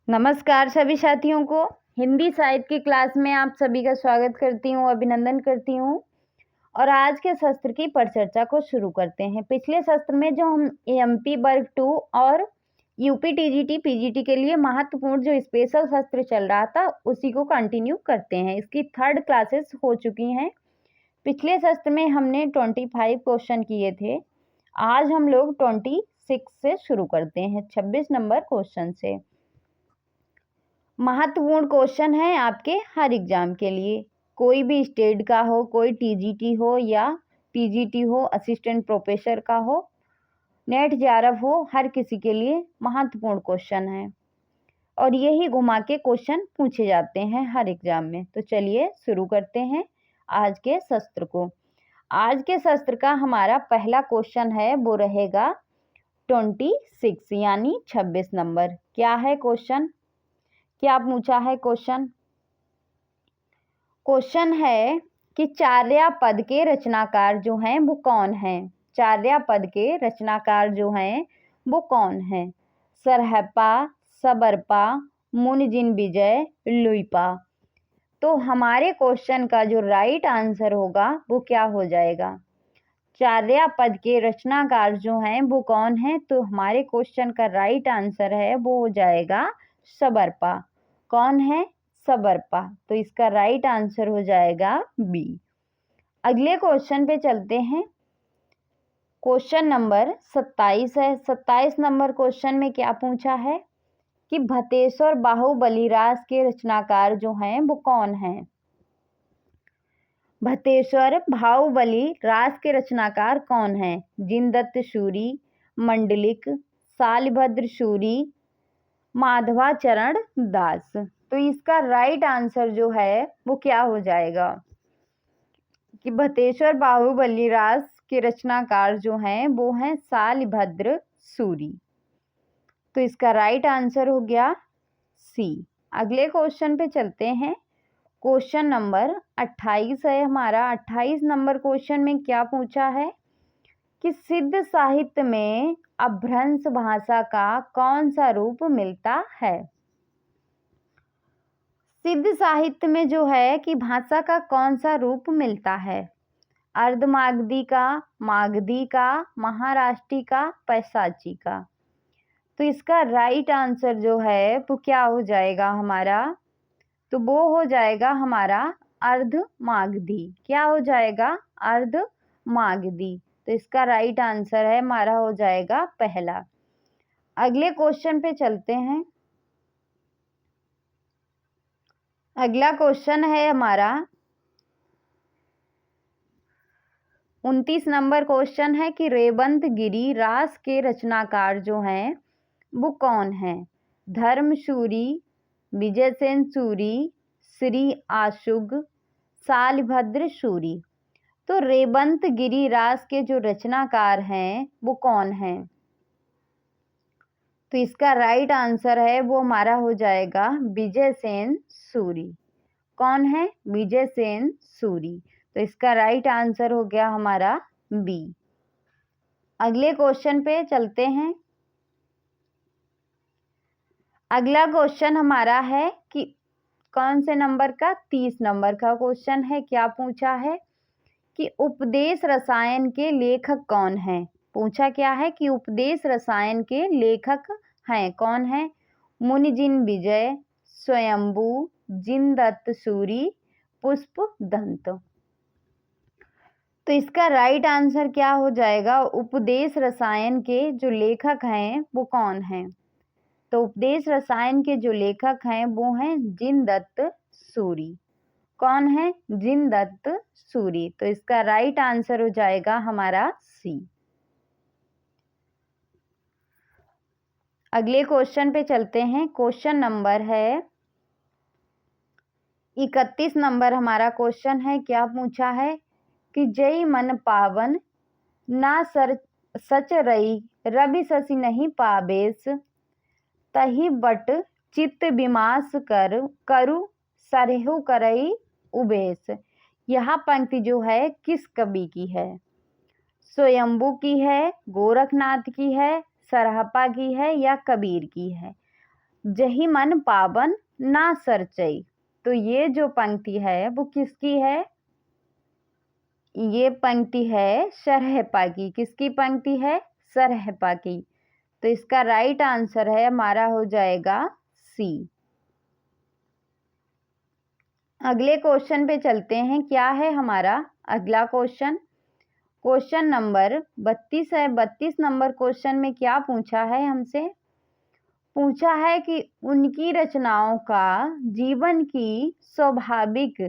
नमस्कार सभी साथियों को। हिंदी साहित्य की क्लास में आप सभी का स्वागत करती हूँ, अभिनंदन करती हूँ। और आज के शस्त्र की परिचर्चा को शुरू करते हैं। पिछले शस्त्र में जो हम एमपी वर्ग 2 और यूपी टीजीटी पीजीटी के लिए महत्वपूर्ण जो स्पेशल शस्त्र चल रहा था उसी को कंटिन्यू करते हैं। इसकी 3rd क्लासेस हो चुकी हैं। पिछले शस्त्र में हमने 25 क्वेश्चन किए थे। आज हम लोग 26 से शुरू करते हैं, 26 नंबर क्वेश्चन से। महत्वपूर्ण क्वेश्चन है आपके हर एग्जाम के लिए, कोई भी स्टेट का हो, कोई टीजीटी हो या पीजीटी हो, असिस्टेंट प्रोफेसर का हो, नेट जेआरएफ हो, हर किसी के लिए महत्वपूर्ण क्वेश्चन है और यही घुमा के क्वेश्चन पूछे जाते हैं हर एग्जाम में। तो चलिए शुरू करते हैं आज के शस्त्र को। आज के शस्त्र का हमारा पहला क्वेश्चन है, वो रहेगा 26 यानी 26 नंबर। क्या है क्वेश्चन, क्या पूछा है क्वेश्चन? क्वेश्चन है कि चार्यापद के रचनाकार जो हैं वो कौन हैं? चार्यापद के रचनाकार जो हैं वो कौन हैं? सरहपा, सबरपा, मुनिजिन-विजय, लुइपा। तो हमारे क्वेश्चन का जो राइट आंसर होगा वो क्या हो जाएगा? चार्यापद के रचनाकार जो हैं वो कौन हैं? तो हमारे क्वेश्चन का राइट आंसर है वो हो जाएगा सबरपा। कौन है? सबरपा। तो इसका राइट आंसर हो जाएगा बी। अगले क्वेश्चन पे चलते हैं। क्वेश्चन नंबर 27 है। 27 नंबर क्वेश्चन में क्या पूछा है कि भतेश्वर बाहुबली रास के रचनाकार जो हैं वो कौन हैं? भतेश्वर बाहुबली रास के रचनाकार कौन हैं? जिनदत्त सूरी, मंडलिक, शालिभद्र सूरी, माधवाचरण दास। तो इसका राइट आंसर जो है वो क्या हो जाएगा कि भतेश्वर बाहुबली रास के रचनाकार जो हैं वो हैं शालिभद्र सूरी। तो इसका राइट आंसर हो गया सी। अगले क्वेश्चन पे चलते हैं। क्वेश्चन नंबर 28 है हमारा। 28 नंबर क्वेश्चन में क्या पूछा है कि सिद्ध साहित्य में अपभ्रंश भाषा का कौन सा रूप मिलता है? सिद्ध साहित्य में जो है कि भाषा का कौन सा रूप मिलता है? अर्धमागधी का, मागधी का, महाराष्ट्री का, पैशाची का। तो इसका राइट आंसर जो है वो क्या हो जाएगा हमारा? तो वो हो जाएगा हमारा अर्धमागधी। क्या हो जाएगा? अर्धमागधी। तो इसका राइट आंसर है हमारा हो जाएगा पहला। अगले क्वेश्चन पे चलते हैं। अगला क्वेश्चन है हमारा 29 नंबर क्वेश्चन है कि रेवंत गिरी रास के रचनाकार जो हैं वो कौन हैं? धर्मशूरी, विजयसेन सूरी, श्री आशुग, शालिभद्र सूरी। तो रेवंत गिरी रास के जो रचनाकार हैं वो कौन हैं? तो इसका राइट आंसर है वो हमारा हो जाएगा विजयसेन सूरी। कौन है? विजयसेन सूरी। तो इसका राइट आंसर हो गया हमारा बी। अगले क्वेश्चन पे चलते हैं। अगला क्वेश्चन हमारा है कि कौन से नंबर का? 30 नंबर का क्वेश्चन है। क्या पूछा है कि उपदेश रसायन के लेखक कौन हैं? पूछा क्या है कि उपदेश रसायन के लेखक हैं कौन है? मुनिजिन-विजय, स्वयंभू, जिनदत्त सूरी, पुष्पदंत। तो इसका राइट आंसर क्या हो जाएगा? उपदेश रसायन के जो लेखक हैं वो कौन हैं? तो उपदेश रसायन के जो लेखक हैं वो हैं जिनदत्त सूरी। कौन है? जिनदत्त सूरी। तो इसका राइट आंसर हो जाएगा हमारा सी। अगले क्वेश्चन पे चलते हैं। क्वेश्चन नंबर है 31 नंबर हमारा क्वेश्चन है। क्या पूछा है कि जय मन पावन ना सच रही रवि शशि नहीं पावेश, तही बट चित्त विमास करु सरहु करई उबेश। यह पंक्ति जो है किस कवि की है? स्वयंभू की है, गोरखनाथ की है, सरहपा की है या कबीर की है? जही मन पावन ना सरचई। तो ये जो पंक्ति है वो किसकी है? ये पंक्ति है सरहपा की। किसकी पंक्ति है? सरहपा की। तो इसका राइट आंसर है हमारा हो जाएगा सी। अगले क्वेश्चन पे चलते हैं। क्या है हमारा अगला क्वेश्चन? क्वेश्चन नंबर 32 है। 32 नंबर क्वेश्चन में क्या पूछा है हमसे? पूछा है कि उनकी रचनाओं का जीवन की स्वाभाविक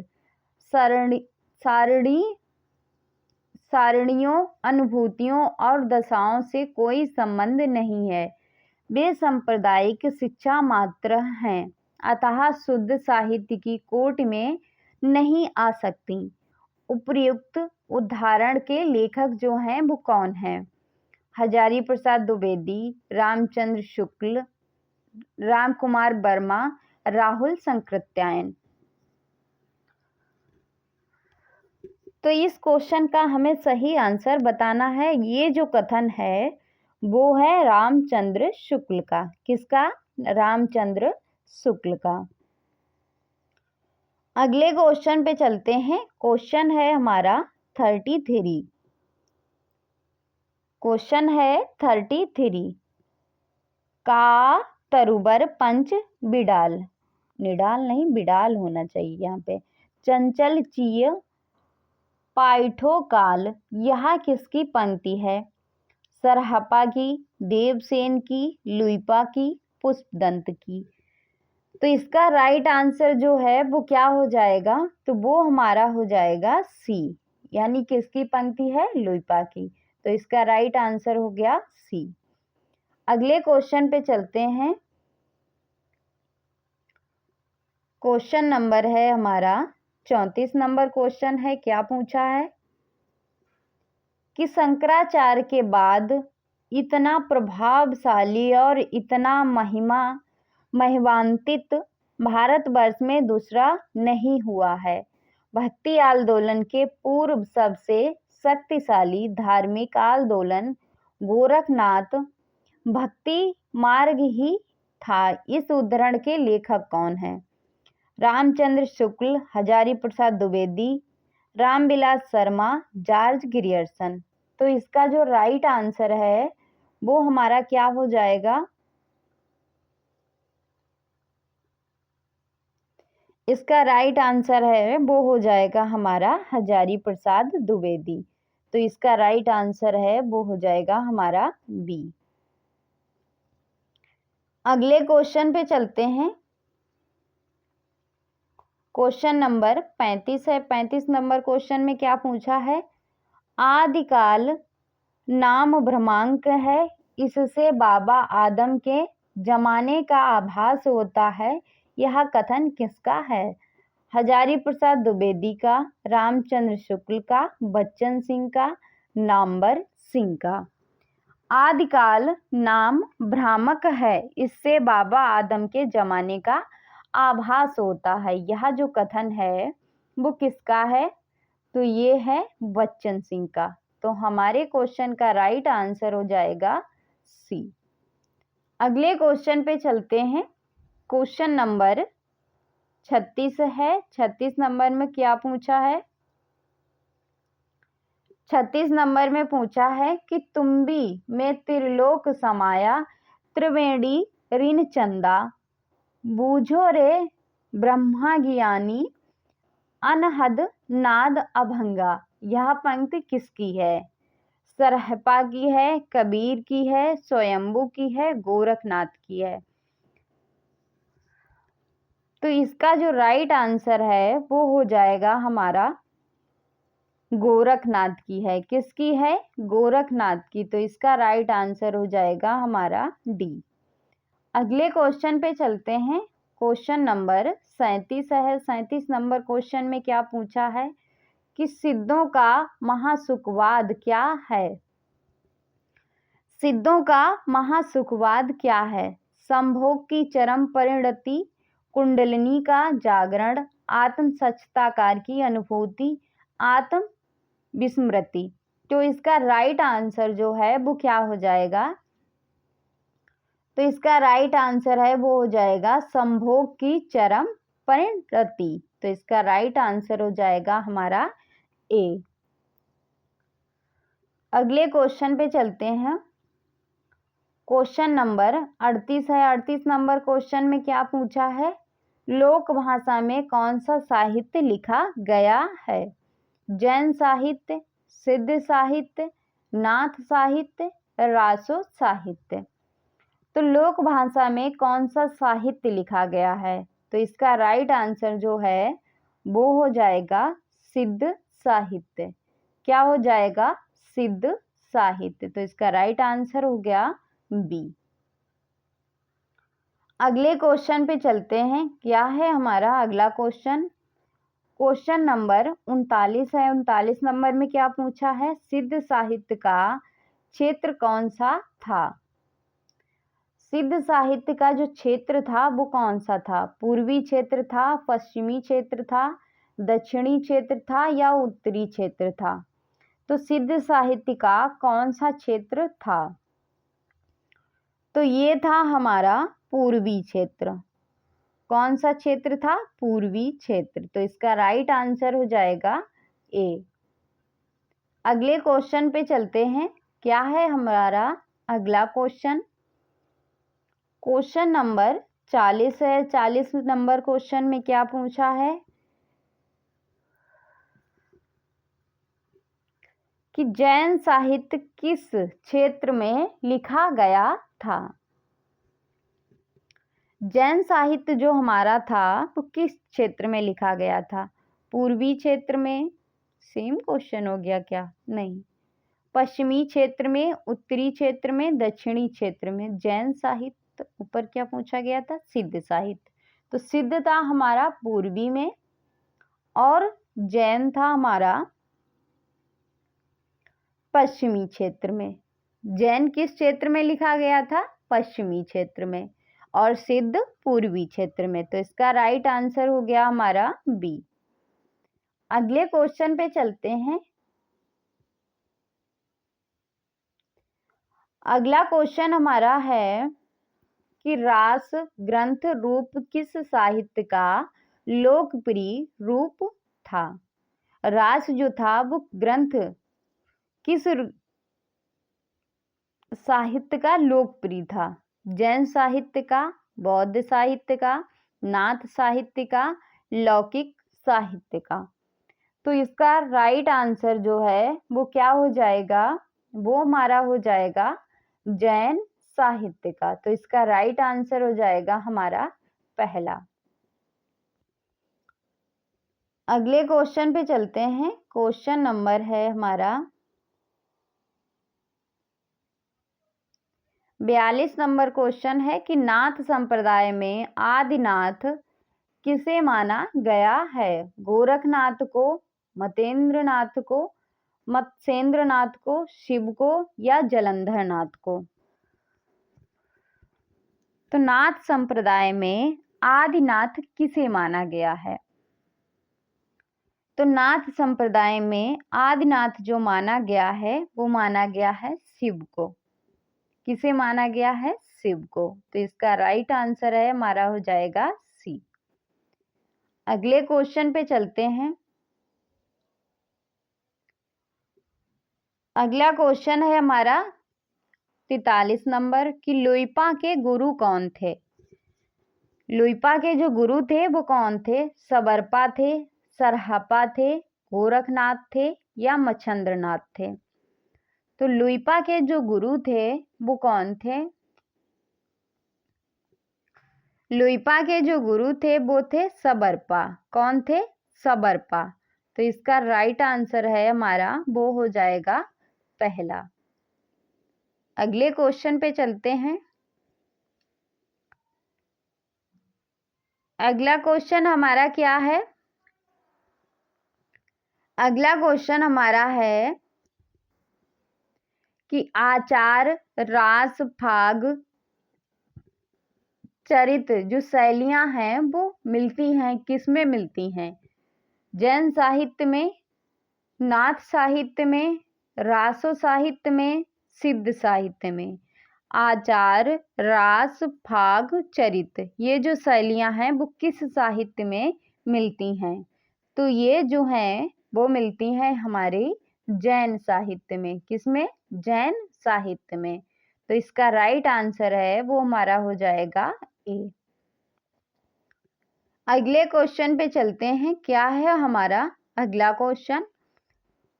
सारणियों, अनुभूतियों और दशाओं से कोई संबंध नहीं है। वे सांप्रदायिक शिक्षा मात्र हैं, अतः शुद्ध साहित्य की कोट में नहीं आ सकती। उपर्युक्त उदाहरण के लेखक जो हैं वो कौन हैं? हजारी प्रसाद द्विवेदी, रामचंद्र शुक्ल, राम कुमार वर्मा, राहुल संकृत्यायन। तो इस क्वेश्चन का हमें सही आंसर बताना है। ये जो कथन है वो है रामचंद्र शुक्ल का। किसका? रामचंद्र शुक्ल का। अगले क्वेश्चन पे चलते हैं। क्वेश्चन है हमारा 33। क्वेश्चन है 33। का तरुबर पंच बिडाल, निडाल नहीं बिडाल होना चाहिए यहाँ पे, चंचल चीय पाइठो काल, यह किसकी पंक्ति है? सरहपा की, देवसेन की, लुइपा की, पुष्पदंत की। तो इसका राइट आंसर जो है वो क्या हो जाएगा? तो वो हमारा हो जाएगा सी, यानी किसकी पंक्ति है? लुइपा की। तो इसका राइट आंसर हो गया सी। अगले क्वेश्चन पे चलते हैं। क्वेश्चन नंबर है हमारा 34 नंबर क्वेश्चन है। क्या पूछा है कि शंकराचार्य के बाद इतना प्रभावशाली और इतना महिमान्वित भारतवर्ष में दूसरा नहीं हुआ है। भक्ति आंदोलन के पूर्व सबसे शक्तिशाली धार्मिक आंदोलन गोरखनाथ भक्ति मार्ग ही था। इस उद्धरण के लेखक कौन है? Ramchandra Shukla, Hazari Prasad Dwivedi, Ramvilas Sharma, George Grierson. तो इसका जो राइट आंसर है वो हमारा क्या हो जाएगा? इसका राइट आंसर है वो हो जाएगा हमारा हजारी प्रसाद द्विवेदी। तो इसका राइट आंसर है वो हो जाएगा हमारा बी। अगले क्वेश्चन पे चलते हैं। क्वेश्चन नंबर 35 है। 35 नंबर क्वेश्चन में क्या पूछा है? आदिकाल नाम भ्रमांक है, इससे बाबा आदम के जमाने का आभास होता है। यह कथन किसका है? हजारी प्रसाद द्विवेदी का, रामचंद्र शुक्ल का, बच्चन सिंह का, नामवर सिंह का। आदिकाल नाम भ्रामक है, इससे बाबा आदम के जमाने का आभास होता है। यह जो कथन है वो किसका है? तो ये है बच्चन सिंह का। तो हमारे क्वेश्चन का राइट आंसर हो जाएगा सी। अगले क्वेश्चन पे चलते हैं। क्वेश्चन नंबर 36 है। 36 नंबर में क्या पूछा है? 36 नंबर में पूछा है कि तुम्बी में त्रिलोक समाया, त्रिवेणी ऋण चंदा, बूझो रे ब्रह्मा ज्ञानी, अनहद नाद अभंगा। यह पंक्ति किसकी है? सरहपा की है, कबीर की है, स्वयंभू की है, गोरखनाथ की है। तो इसका जो राइट आंसर है वो हो जाएगा हमारा गोरखनाथ की है। किसकी है? गोरखनाथ की। तो इसका राइट आंसर हो जाएगा हमारा डी। अगले क्वेश्चन पे चलते हैं। क्वेश्चन नंबर 37 है। 37 नंबर क्वेश्चन में क्या पूछा है कि सिद्धों का महासुखवाद क्या है? सिद्धों का महासुखवाद क्या है? संभोग की चरम परिणति, कुंडलिनी का जागरण, आत्म सचताकार की अनुभूति, आत्म विस्मृति। तो इसका राइट आंसर जो है वो क्या हो जाएगा? तो इसका राइट आंसर है वो हो जाएगा संभोग की चरम परिणति। तो इसका राइट आंसर हो जाएगा हमारा ए। अगले क्वेश्चन पे चलते हैं। क्वेश्चन नंबर 38 है। 38 नंबर क्वेश्चन में क्या पूछा है? लोक भाषा में कौन सा साहित्य लिखा गया है? जैन साहित्य, सिद्ध साहित्य, नाथ साहित्य, रासो साहित्य। तो लोक भाषा में कौन सा साहित्य लिखा गया है? तो इसका राइट आंसर जो है वो हो जाएगा सिद्ध साहित्य। क्या हो जाएगा? सिद्ध साहित्य। तो इसका राइट आंसर हो गया बी। अगले क्वेश्चन पे चलते हैं। क्या है हमारा अगला क्वेश्चन? क्वेश्चन नंबर 39 है। 39 नंबर में क्या पूछा है? सिद्ध साहित्य का क्षेत्र कौन सा था? सिद्ध साहित्य का जो क्षेत्र था वो कौन सा था? पूर्वी क्षेत्र था, पश्चिमी क्षेत्र था, दक्षिणी क्षेत्र था या उत्तरी क्षेत्र था? तो सिद्ध साहित्य का कौन सा क्षेत्र था? तो ये था हमारा पूर्वी क्षेत्र। कौन सा क्षेत्र था? पूर्वी क्षेत्र। तो इसका राइट आंसर हो जाएगा ए। अगले क्वेश्चन पे चलते हैं। क्या है हमारा अगला क्वेश्चन? क्वेश्चन नंबर 40 है। 40 नंबर क्वेश्चन में क्या पूछा है कि जैन साहित्य किस क्षेत्र में लिखा गया था? जैन साहित्य जो हमारा था वो किस क्षेत्र में लिखा गया था? पूर्वी क्षेत्र में, सेम क्वेश्चन हो गया क्या? नहीं। पश्चिमी क्षेत्र में, उत्तरी क्षेत्र में, दक्षिणी क्षेत्र में। जैन साहित्य ऊपर क्या पूछा गया था? सिद्ध साहित्य। तो सिद्ध था हमारा पूर्वी में और जैन था हमारा पश्चिमी क्षेत्र में। जैन किस क्षेत्र में लिखा गया था? पश्चिमी क्षेत्र में। और सिद्ध पूर्वी क्षेत्र में। तो इसका राइट आंसर हो गया हमारा बी। अगले क्वेश्चन पे चलते हैं। अगला क्वेश्चन हमारा है कि रास ग्रंथ रूप किस साहित्य का लोकप्रिय रूप था? रास जो था वो ग्रंथ किस साहित्य का लोकप्रिय था? जैन साहित्य का, बौद्ध साहित्य का, नाथ साहित्य का, लौकिक साहित्य का? तो इसका राइट आंसर जो है वो क्या हो जाएगा? वो हमारा हो जाएगा जैन साहित्य का। तो इसका राइट आंसर हो जाएगा हमारा पहला। अगले क्वेश्चन पे चलते हैं। क्वेश्चन नंबर है हमारा 42 नंबर क्वेश्चन है कि नाथ संप्रदाय में आदिनाथ किसे माना गया है? गोरखनाथ को, मतेंद्रनाथ को, मत्स्येंद्रनाथ को, शिव को या जलंधरनाथ को? तो नाथ संप्रदाय में आदिनाथ किसे माना गया है? तो नाथ संप्रदाय में आदिनाथ जो माना गया है वो माना गया है शिव को। किसे माना गया है? शिव को। तो इसका राइट आंसर है हमारा हो जाएगा सी। अगले क्वेश्चन पे चलते हैं। अगला क्वेश्चन है हमारा 43 नंबर कि लुइपा के गुरु कौन थे? लुइपा के जो गुरु थे वो कौन थे? सबरपा थे, सरहपा थे, गोरखनाथ थे या मच्छंद्रनाथ थे? तो लुइपा के जो गुरु थे वो कौन थे? लुइपा के जो गुरु थे वो थे सबरपा। कौन थे? सबरपा। तो इसका राइट आंसर है हमारा वो हो जाएगा पहला। अगले क्वेश्चन पे चलते हैं। अगला क्वेश्चन हमारा क्या है? अगला क्वेश्चन हमारा है कि आचार, रास, फाग, चरित जो शैलियां हैं वो मिलती हैं, किसमें मिलती हैं? जैन साहित्य में, नाथ साहित्य में, रासो साहित्य में, सिद्ध साहित्य में? आचार, रास, फाग, चरित, ये जो शैलियाँ हैं वो किस साहित्य में मिलती हैं? तो ये जो हैं वो मिलती हैं हमारे जैन साहित्य में। किसमें? जैन साहित्य में। तो इसका राइट आंसर है वो हमारा हो जाएगा ए। अगले क्वेश्चन पे चलते हैं। क्या है हमारा अगला क्वेश्चन?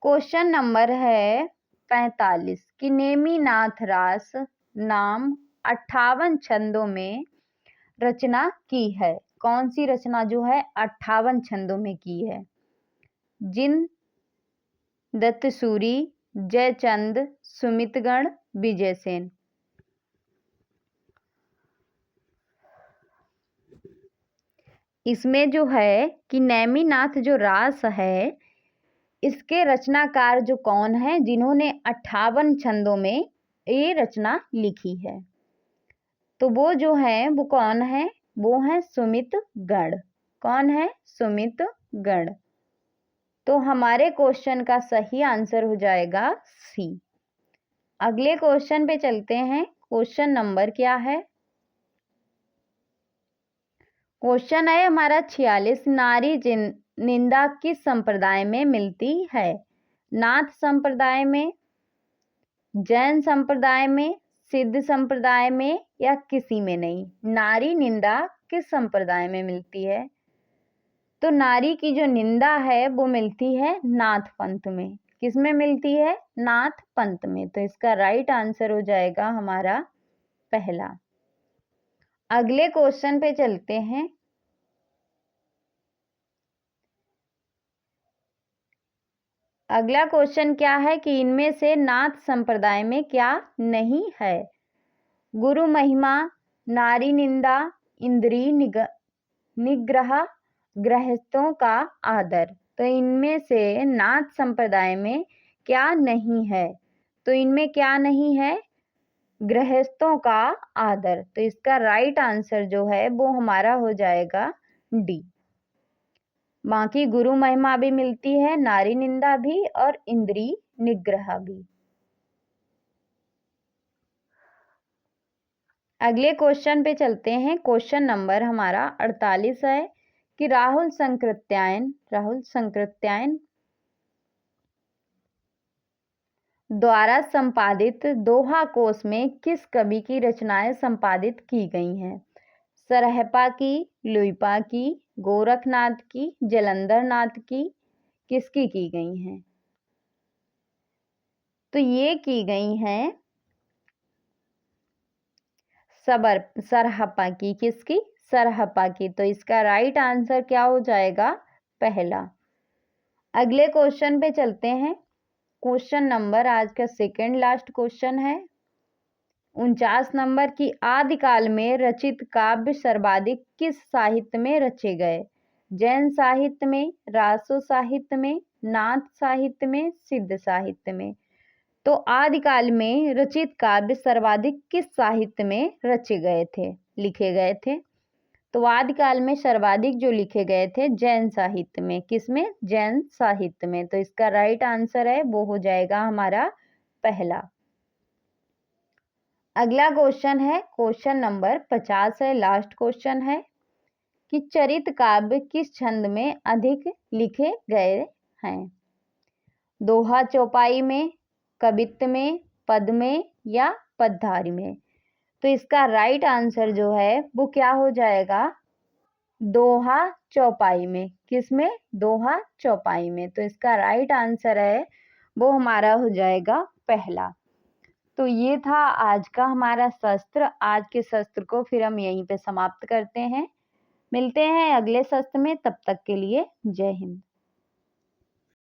क्वेश्चन नंबर है 45 कि नेमिनाथ रास नाम 58 छंदों में रचना की है। कौन सी रचना जो है 58 छंदों में की है? जिन दत्तसूरी, जयचंद, सुमितगण, विजयसेन। इसमें जो है कि नेमिनाथ जो रास है इसके रचनाकार जो कौन है जिन्होंने 58 छंदों में ये रचना लिखी है, तो वो जो है वो कौन है? वो है सुमितगण। कौन है? सुमितगण। तो हमारे क्वेश्चन का सही आंसर हो जाएगा सी। अगले क्वेश्चन पे चलते हैं। क्वेश्चन नंबर क्या है? क्वेश्चन है हमारा 46 नारी निंदा किस संप्रदाय में मिलती है? नाथ संप्रदाय में, जैन संप्रदाय में, सिद्ध संप्रदाय में या किसी में नहीं। नारी निंदा किस संप्रदाय में मिलती है? तो नारी की जो निंदा है वो मिलती है नाथ पंथ में। किसमें मिलती है? नाथ पंथ में। तो इसका राइट आंसर हो जाएगा हमारा पहला। अगले क्वेश्चन पे चलते हैं। अगला क्वेश्चन क्या है कि इनमें से नाथ संप्रदाय में क्या नहीं है? गुरु महिमा, नारी निंदा, इंद्रिय निग्रह, गृहस्थों का आदर। तो इनमें से नाथ संप्रदाय में क्या नहीं है? तो इनमें क्या नहीं है? गृहस्थों का आदर। तो इसका राइट आंसर जो है वो हमारा हो जाएगा डी। बाकी गुरु महिमा भी मिलती है, नारी निंदा भी और इंद्रिय निग्रह भी। अगले क्वेश्चन पे चलते हैं। क्वेश्चन नंबर हमारा 48 है कि राहुल संकृत्यायन द्वारा संपादित दोहा कोश में किस कवि की रचनाएं संपादित की गई हैं? सरहपा की, लुइपा की, गोरखनाथ की, जलंधर नाथ की, किसकी की गई हैं? तो ये की गई हैं सरहपा की। किसकी? सरहपा की। तो इसका राइट आंसर क्या हो जाएगा? पहला। अगले क्वेश्चन पे चलते हैं। क्वेश्चन नंबर आज का सेकंड लास्ट क्वेश्चन है 49 नंबर की आदिकाल में रचित काव्य सर्वाधिक किस साहित्य में रचे गए? जैन साहित्य में, रासो साहित्य में, नाथ साहित्य में, सिद्ध साहित्य में। तो आदिकाल में रचित काव्य सर्वाधिक किस साहित्य में रचे गए थे, लिखे गए थे? तो आदिकाल में सर्वाधिक जो लिखे गए थे जैन साहित्य में। किसमें? जैन साहित्य में। तो इसका राइट आंसर है वो हो जाएगा हमारा पहला। अगला क्वेश्चन है क्वेश्चन नंबर 50 है, लास्ट क्वेश्चन है कि चरित काव्य किस छंद में अधिक लिखे गए हैं? दोहा चौपाई में, कवित्त में, पद में या पदधारी में। तो इसका राइट आंसर जो है वो क्या हो जाएगा? दोहा चौपाई में। किसमें? दोहा चौपाई में। तो इसका राइट आंसर है वो हमारा हो जाएगा पहला। तो ये था आज का हमारा शस्त्र। आज के शस्त्र को फिर हम यहीं पे समाप्त करते हैं। मिलते हैं अगले शस्त्र में, तब तक के लिए जय हिंद।